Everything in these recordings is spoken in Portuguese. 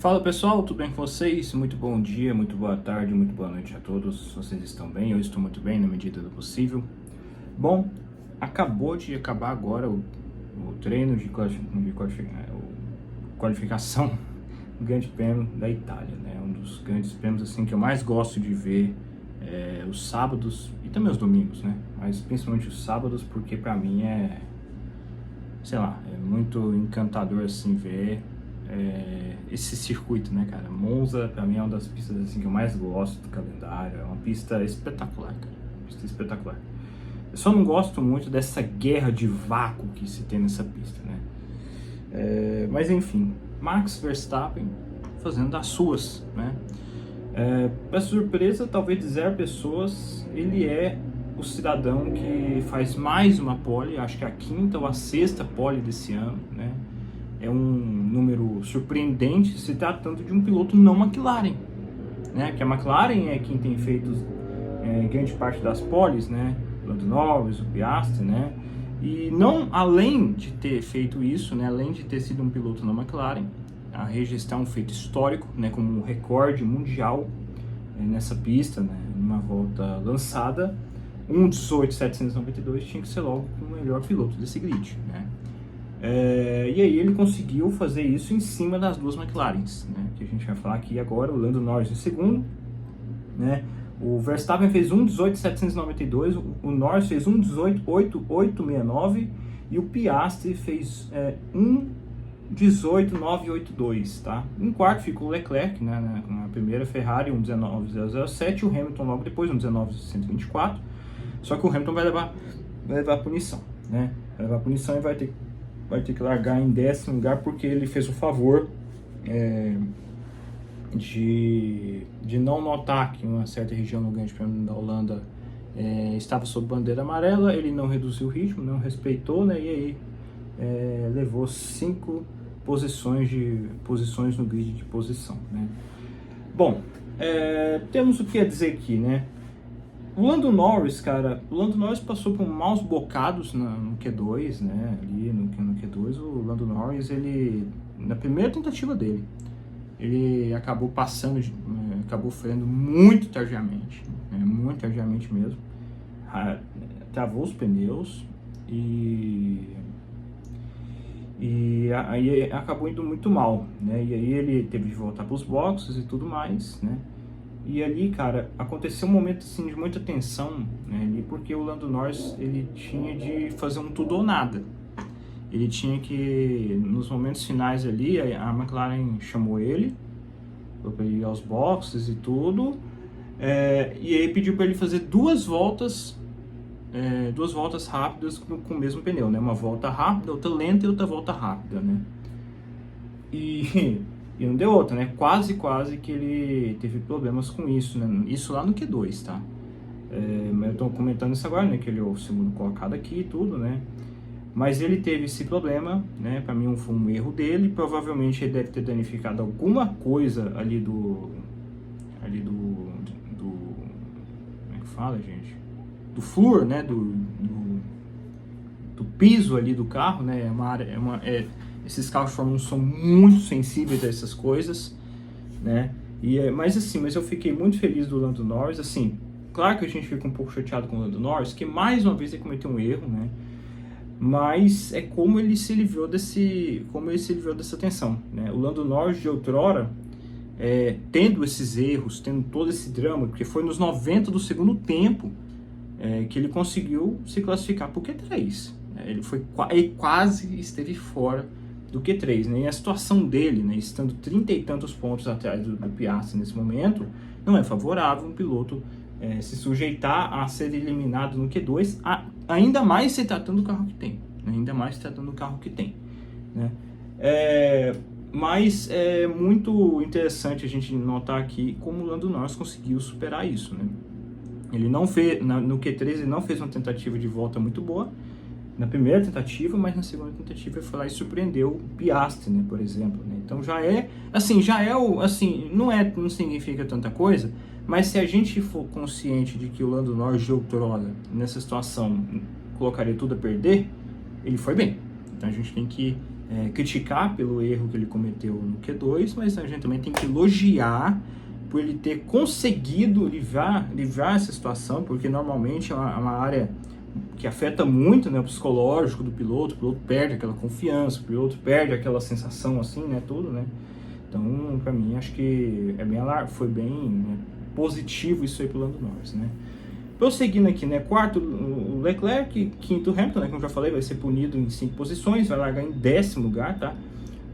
Fala pessoal, tudo bem com vocês? Muito bom dia, muito boa tarde, muito boa noite a todos. Vocês estão bem? Eu estou muito bem na medida do possível. Bom, acabou de acabar agora o treino de qualificação do Grande Prêmio da Itália, né? Um dos grandes prêmios assim que eu mais gosto de ver os sábados e também os domingos, né? Mas principalmente os sábados, porque pra mim sei lá, é muito encantador assim ver esse circuito, né, cara? Monza, pra mim, é uma das pistas assim que eu mais gosto do calendário. É uma pista espetacular, cara. Uma pista espetacular. Eu só não gosto muito dessa guerra de vácuo que se tem nessa pista, né? Mas enfim, Max Verstappen fazendo das suas, né? Para surpresa, talvez de 0 pessoas, ele é o cidadão que faz mais uma pole, acho que é a 5ª ou a 6ª pole desse ano, né? É um número surpreendente se tratando de um piloto não McLaren, né? Que a McLaren é quem tem feito grande parte das poles, né? O Lando Norris, o Piastri, né? E não, além de ter feito isso, né? Além de ter sido um piloto não McLaren, a registrar um feito histórico, né? Como um recorde mundial nessa pista, né? Numa volta lançada, 1:18.792 tinha que ser logo o melhor piloto desse grid, né? E aí ele conseguiu fazer isso em cima das duas McLarens, né, que a gente vai falar aqui agora. O Lando Norris em segundo, né? O Verstappen fez 1:18.792, o Norris fez 1:18.869 e o Piastri fez 1:18.982, tá? Em quarto ficou o Leclerc, né, na primeira Ferrari, 1:19.007, e o Hamilton logo depois, 1:19.124, só que o Hamilton vai levar punição, né? Vai levar punição e vai ter que largar em 10º lugar, porque ele fez o favor de não notar que uma certa região no Grande Prêmio da Holanda estava sob bandeira amarela. Ele não reduziu o ritmo, não respeitou, né? E aí levou 5 posições no grid de posição, né? Bom, temos o que dizer aqui, né? O Lando Norris, cara, passou por maus bocados no Q2, né? Ali no Q2, o Lando Norris, ele, na primeira tentativa dele, ele acabou acabou freando muito tardiamente, né? Muito tardiamente mesmo. Travou os pneus e aí acabou indo muito mal, né? E aí ele teve de voltar para os boxes e tudo mais, né? E ali, cara, aconteceu um momento assim de muita tensão, né, ali, porque o Lando Norris, ele tinha de fazer um tudo ou nada. Ele tinha que, nos momentos finais ali, a McLaren chamou ele para ele ir aos boxes e tudo, e aí pediu para ele fazer duas voltas rápidas com o mesmo pneu, né? Uma volta rápida, outra lenta e outra volta rápida, né? E não deu outra, né? Quase que ele teve problemas com isso, né? Isso lá no Q2, tá? Eu tô comentando isso agora, né? Que ele é o segundo colocado aqui e tudo, né? Mas ele teve esse problema, né? Pra mim foi um erro dele. Provavelmente ele deve ter danificado alguma coisa ali do como é que fala, gente? Do floor, né? Do piso ali do carro, né? Esses carros de Fórmula 1 são muito sensíveis a essas coisas, né? Mas eu fiquei muito feliz do Lando Norris, assim. Claro que a gente fica um pouco chateado com o Lando Norris, que mais uma vez ele cometeu um erro, né? Mas é como ele se livrou dessa tensão, né? O Lando Norris de outrora, tendo esses erros, tendo todo esse drama, porque foi nos 90 do segundo tempo que ele conseguiu se classificar para o Q3. Ele quase esteve fora do Q3, né? E a situação dele, né, estando 30 e tantos pontos atrás do Piastri nesse momento, não é favorável um piloto se sujeitar a ser eliminado no Q2, ainda mais se tratando do carro que tem, né? Né? Mas é muito interessante a gente notar aqui como o Lando Norris conseguiu superar isso, né? Ele não fez, no Q3 ele não fez uma tentativa de volta muito boa, na primeira tentativa, mas na segunda tentativa ele foi lá e surpreendeu o Piastri, né, por exemplo, né? Então não significa tanta coisa, mas se a gente for consciente de que o Lando Norris de outrora, nessa situação, colocaria tudo a perder, ele foi bem. Então a gente tem que criticar pelo erro que ele cometeu no Q2, mas a gente também tem que elogiar por ele ter conseguido livrar essa situação, porque normalmente é uma área que afeta muito, né, o psicológico do piloto. O piloto perde aquela confiança, o piloto perde aquela sensação assim, né, tudo, né. Então, para mim, acho que foi bem, né, positivo isso aí pro Lando Norris, né. Prosseguindo aqui, né, quarto o Leclerc, quinto Hamilton, né, como eu já falei, vai ser punido em 5 posições, vai largar em 10º lugar, tá?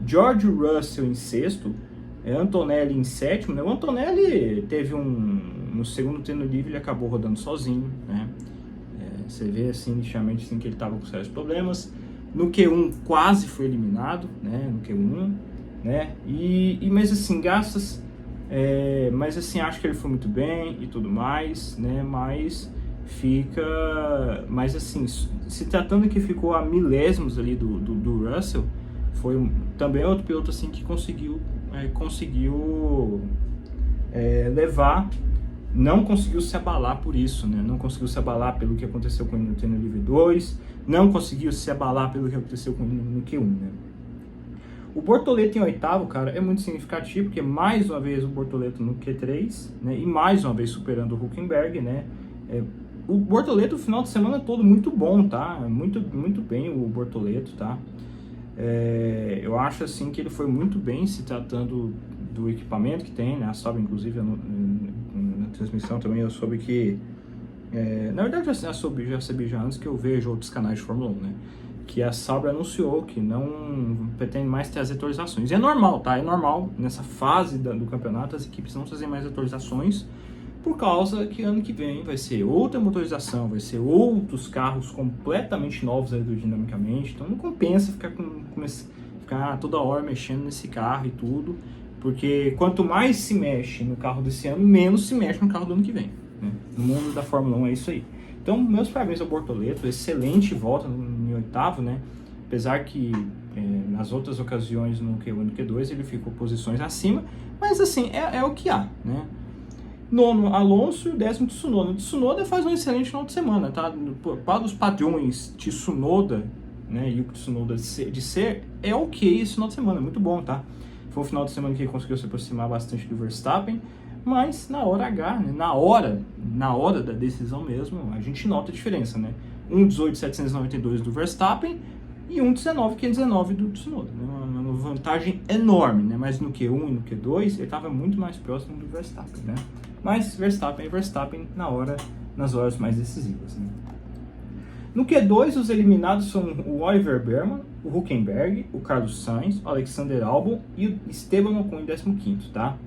George Russell em sexto, Antonelli em sétimo, né? O Antonelli teve no segundo treino livre, ele acabou rodando sozinho, né? Você vê assim, inicialmente, assim, que ele estava com sérios problemas. No Q1 quase foi eliminado, né? No Q1, né? Mas assim, mas assim, acho que ele foi muito bem e tudo mais, né? Mas assim, se tratando que ficou a milésimos ali do Russell, foi também outro piloto assim que conseguiu levar, não conseguiu se abalar por isso, né? Não conseguiu se abalar pelo que aconteceu com ele no treino livre 2, não conseguiu se abalar pelo que aconteceu com ele no Q1, né? O Bortoleto em oitavo, cara, é muito significativo, porque mais uma vez o Bortoleto no Q3, né, e mais uma vez superando o Hülkenberg, né. O Bortoleto, o final de semana todo, muito bom, tá? Muito, muito bem o Bortoleto, tá? Eu acho, assim, que ele foi muito bem se tratando do equipamento que tem, né? A Sauber, inclusive, na transmissão também eu soube que... na verdade, eu já sabia antes que eu vejo outros canais de Fórmula 1, né? Que a Sauber anunciou que não pretende mais ter as atualizações. E é normal, tá? É normal, nessa fase do campeonato, as equipes não trazem mais atualizações, por causa que ano que vem vai ser outra motorização, vai ser outros carros completamente novos aerodinamicamente, então não compensa ficar toda hora mexendo nesse carro e tudo, porque quanto mais se mexe no carro desse ano, menos se mexe no carro do ano que vem, né? No mundo da Fórmula 1 é isso aí. Então, meus parabéns ao Bortoleto, excelente volta em oitavo, né? Apesar que nas outras ocasiões no Q1 e no Q2 ele ficou posições acima, mas assim, é o que há, né? Nono, Alonso, e o 10º, Tsunoda. O Tsunoda faz um excelente final de semana, tá? Para os padrões de Tsunoda, né, e o Tsunoda de ser, é ok esse final de semana, muito bom, tá? Foi um final de semana que ele conseguiu se aproximar bastante do Verstappen, mas na hora H, né, na hora da decisão mesmo, a gente nota a diferença, né? 1,18,792 do Verstappen e 1,19,519 do Tsunoda, né? Uma vantagem enorme, né? Mas no Q1 e no Q2 ele estava muito mais próximo do Verstappen, né? Mas Verstappen é Verstappen nas horas mais decisivas, né? No Q2 os eliminados são o Oliver Berman, o Hülkenberg, o Carlos Sainz, o Alexander Albon e o Esteban Ocon em 15º, tá?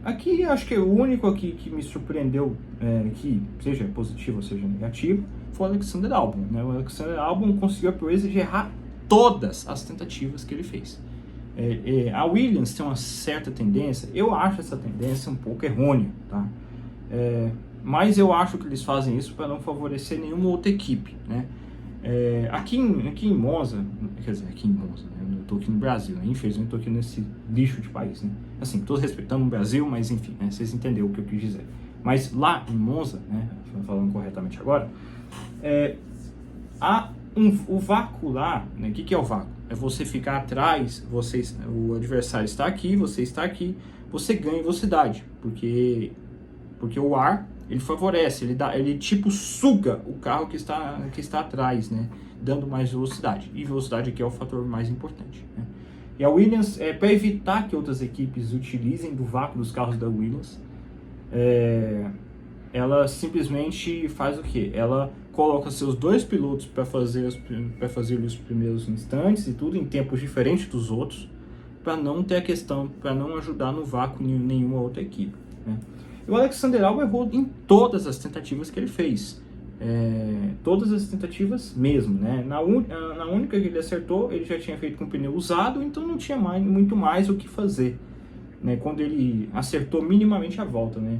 Aqui acho que o único aqui que me surpreendeu, que seja positivo ou seja negativo, foi o Alexander Albon, né? O Alexander Albon conseguiu a proeza de errar todas as tentativas que ele fez. A Williams tem uma certa tendência, eu acho essa tendência um pouco errônea, tá? Mas eu acho que eles fazem isso para não favorecer nenhuma outra equipe, né? Aqui em Monza, quer dizer, aqui em Monza, né? Eu estou aqui no Brasil, né? Infelizmente estou aqui nesse lixo de país, né? Assim, estou respeitando o Brasil, mas enfim, né? Vocês entenderam o que eu quis dizer. Mas lá em Monza, né? Falando corretamente agora, há o vácuo lá, né? O que é o vácuo? É você ficar atrás, o adversário está aqui, você está aqui, você ganha velocidade, porque o ar, ele favorece, ele tipo suga o carro que está atrás, né? Dando mais velocidade. E velocidade aqui é o fator mais importante, né? E a Williams, para evitar que outras equipes utilizem do vácuo dos carros da Williams, ela simplesmente faz o quê? Ela coloca seus dois pilotos para fazer os primeiros instantes e tudo em tempos diferentes dos outros, para não ter a questão, para não ajudar no vácuo nenhuma outra equipe, né? E o Alexander Albon errou em todas as tentativas que ele fez. Todas as tentativas mesmo, né? Na única que ele acertou, ele já tinha feito com o pneu usado, então não tinha muito mais o que fazer, né? Quando ele acertou minimamente a volta, né?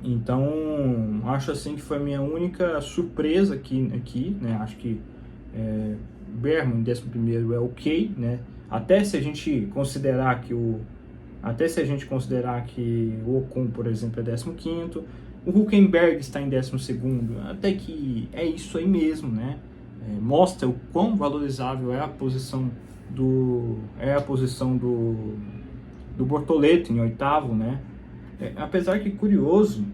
Então, acho assim que foi a minha única surpresa aqui, né? Acho que Berman em 11º é ok, né? Até se a gente considerar que o Ocon, por exemplo, é 15º, o Hülkenberg está em 12º, até que é isso aí mesmo, né? mostra o quão valorizável é a posição do do Bortoleto em oitavo, né? Apesar que curioso,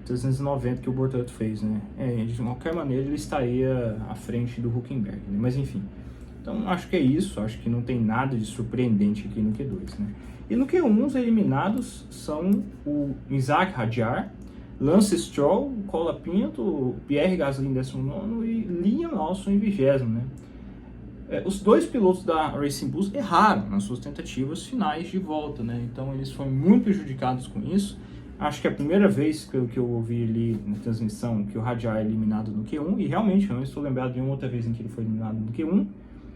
390 que o Bortoleto fez, né? De qualquer maneira ele estaria à frente do Hülkenberg, né? Mas enfim, então acho que é isso, acho que não tem nada de surpreendente aqui no Q2, né? E no Q1 os eliminados são o Isaac Hadjar, Lance Stroll, Colapinto, Pierre Gasly em 19º e Liam Lawson em 20º, né? Os dois pilotos da Racing Bulls erraram nas suas tentativas finais de volta, né? Então eles foram muito prejudicados com isso. Acho que é a primeira vez que eu ouvi ali na transmissão que o Hadjar é eliminado no Q1, e realmente não estou lembrado de uma outra vez em que ele foi eliminado no Q1.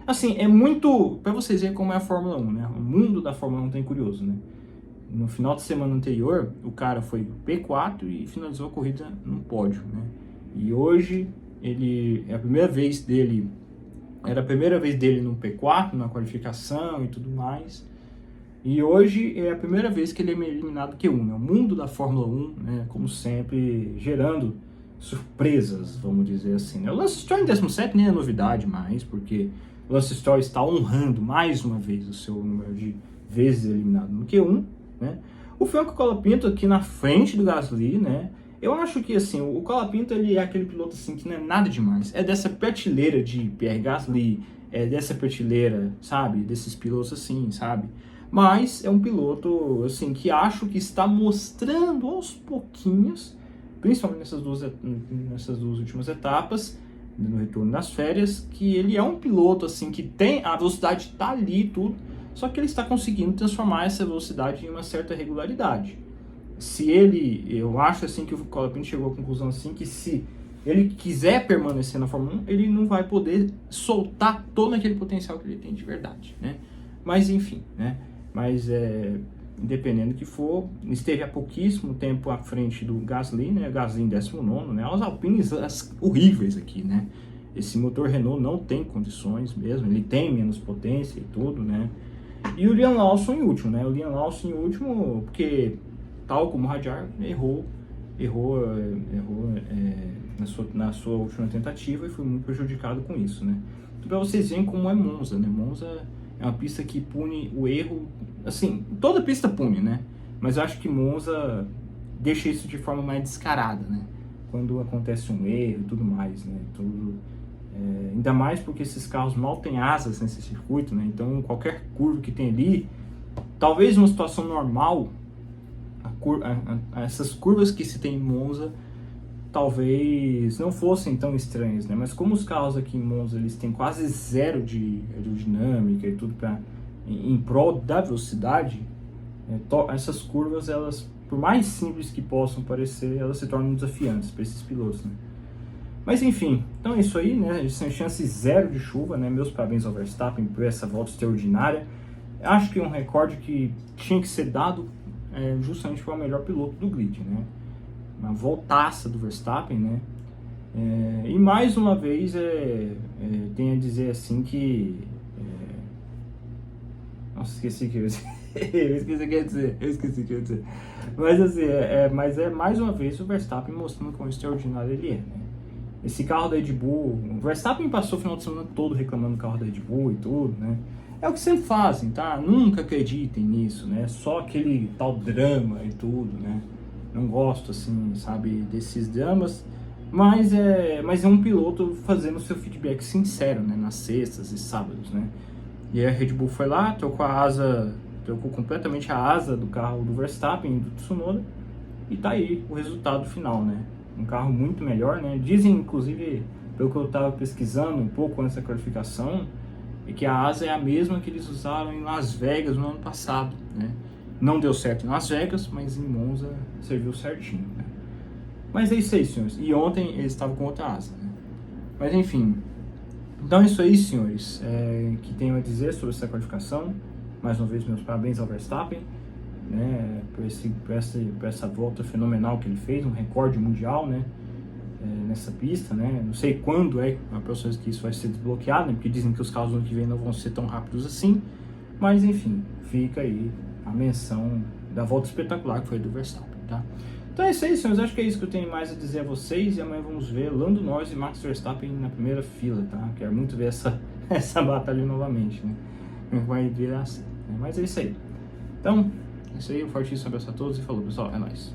Assim, é muito... para vocês verem como é a Fórmula 1, né? O mundo da Fórmula 1 tem curioso, né? No final de semana anterior, o cara foi P4 e finalizou a corrida no pódio, né? E hoje, era a primeira vez dele no P4, na qualificação e tudo mais. E hoje é a primeira vez que ele é eliminado Q1, né? O mundo da Fórmula 1, né? Como sempre, gerando surpresas, vamos dizer assim, né? O Lance Stroll em 17 nem é novidade mais, porque o Lance Stroll está honrando mais uma vez o seu número de vezes eliminado no Q1, né? O Franco Colapinto aqui na frente do Gasly, né? Eu acho que assim, o Colapinto ele é aquele piloto assim que não é nada demais. É dessa prateleira de Pierre Gasly, é dessa prateleira, sabe? Desses pilotos assim, sabe? Mas é um piloto assim que acho que está mostrando aos pouquinhos, principalmente nessas duas últimas etapas, no retorno das férias, que ele é um piloto assim que tem a velocidade tá ali e tudo, só que ele está conseguindo transformar essa velocidade em uma certa regularidade. Eu acho assim que o Colapinto chegou à conclusão assim que se ele quiser permanecer na Fórmula 1, ele não vai poder soltar todo aquele potencial que ele tem de verdade, né? Mas enfim, né? Mas independendo do que for, esteve há pouquíssimo tempo à frente do Gasly, né? Gasly em 19º, né? As Alpines horríveis aqui, né? Esse motor Renault não tem condições mesmo, ele tem menos potência e tudo, né? E o Liam Lawson em último, né? O Liam Lawson em último, porque tal como o Hadjar errou na sua última tentativa e foi muito prejudicado com isso, né? Então, para vocês verem como é Monza, né? Monza é uma pista que pune o erro, assim, toda pista pune, né? Mas eu acho que Monza deixa isso de forma mais descarada, né? Quando acontece um erro e tudo mais, né? Ainda mais porque esses carros mal têm asas nesse circuito, né? Então qualquer curva que tem ali, talvez numa situação normal, essas curvas que se tem em Monza talvez não fossem tão estranhas, né? Mas como os carros aqui em Monza eles têm quase zero de aerodinâmica e tudo em prol da velocidade, essas curvas, elas, por mais simples que possam parecer, elas se tornam desafiantes para esses pilotos, né? Mas enfim, então é isso aí, né? Eles têm chance zero de chuva, né? Meus parabéns ao Verstappen por essa volta extraordinária. Acho que é um recorde que tinha que ser dado justamente para o melhor piloto do grid, né? Uma voltaça do Verstappen, né? E mais uma vez tenho a dizer assim que nossa, esqueci o que eu ia dizer. Eu esqueci o que eu ia dizer. Mas assim, mas mais uma vez o Verstappen mostrando quão extraordinário ele é, né? Esse carro da Red Bull, o Verstappen passou o final de semana todo reclamando do carro da Red Bull e tudo, né? É o que sempre fazem, tá? Nunca acreditem nisso, né? Só aquele tal drama e tudo, né? Não gosto, assim, sabe, desses dramas, mas é um piloto fazendo seu feedback sincero, né? Nas sextas e sábados, né? E aí a Red Bull foi lá, trocou completamente a asa do carro do Verstappen e do Tsunoda, e tá aí o resultado final, né? Um carro muito melhor, né? Dizem, inclusive, pelo que eu estava pesquisando um pouco antes da qualificação, que a asa é a mesma que eles usaram em Las Vegas no ano passado, né? Não deu certo em Las Vegas, mas em Monza serviu certinho, né? Mas é isso aí, senhores. E ontem eles estavam com outra asa, né? Mas enfim. Então é isso aí, senhores. Que tenho a dizer sobre essa qualificação. Mais uma vez, meus parabéns ao Verstappen, né, por essa volta fenomenal que ele fez, um recorde mundial, né, nessa pista, né. Não sei quando a próxima vez que isso vai ser desbloqueado, né, porque dizem que os carros no ano que vem não vão ser tão rápidos assim, mas enfim, fica aí a menção da volta espetacular que foi do Verstappen, tá? Então é isso aí, senhores. Acho que é isso que eu tenho mais a dizer a vocês. E amanhã vamos ver Lando Norris e Max Verstappen na primeira fila, tá? Quero muito ver essa batalha novamente, né? Vai virar assim, né? Mas é isso aí. Então, é isso aí. Um fortíssimo abraço a todos e falou, pessoal. É nóis.